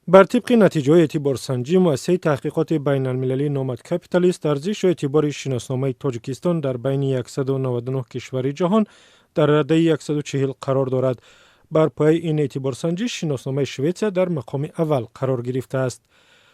بر طبق نتیجه اعتبارسنجی مؤسسه تحقیقات بین المللی نامد کپیتالیست، ارزش و اعتبار شناسنامه تاجیکستان در بین 199 کشور جهان در رده 140 قرار دارد. بر پای این اعتبارسنجی شناسنامه شویتسیا در مقام اول قرار گرفته است.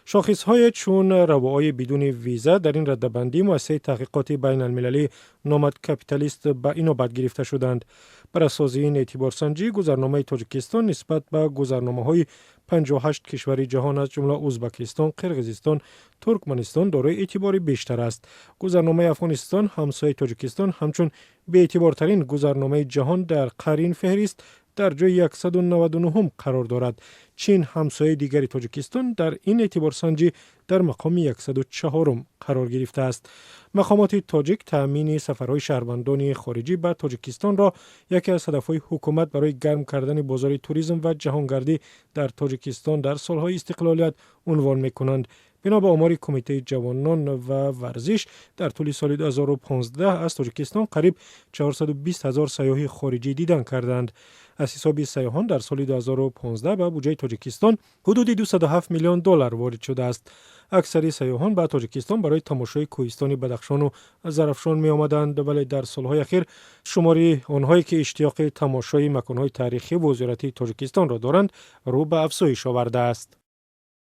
شاخص‌های چون روابط بدون ویزا در این رده‌بندی مؤسسه تحقیقات بین المللی نامد کپیتالیست به اینوبت گرفته شدند. بر اساس این اعتبارسنجی گذرنامه تاجیکستان نسبت به گذرنامه‌های 58 کشور جهان از جمله ازبکستان، قرقیزستان، ترکمنستان دارای اعتبار بیشتر است. گذرنامه افغانستان همسایه تاجیکستان همچون به اعتبارترین گذرنامه جهان در قرین فهرست در جای 199 قرار دارد. چین همسایه دیگر تاجیکستان در این اعتبارسنجی در مقام 104 قرار گرفته است. مقامات تاجیک تأمین سفرهای شهروندان خارجی به تاجیکستان را یکی از هدفهای حکومت برای گرم کردن بازار توریسم و جهانگردی در تاجیکستان در سالهای استقلالیت عنوان می‌کنند. بنا به آمار کمیته جوانان و ورزش در طول سال 2015 از تاجیکستان قریب 420,000 سیاح خارجی دیدن کردند. از حساب سیاحان در سال 2015 به بودجه تاجیکستان حدود 207 میلیون دلار وارد شده است. اکثر سیاحان به تاجیکستان برای تماشای کوهستان بدخشان و زرافشان می آمدند، ولی در سالهای اخیر شماری آنهایی که اشتیاق تماشای مکانهای تاریخی و زیارتی تاجیکستان را دارند رو به افزایش آورده است.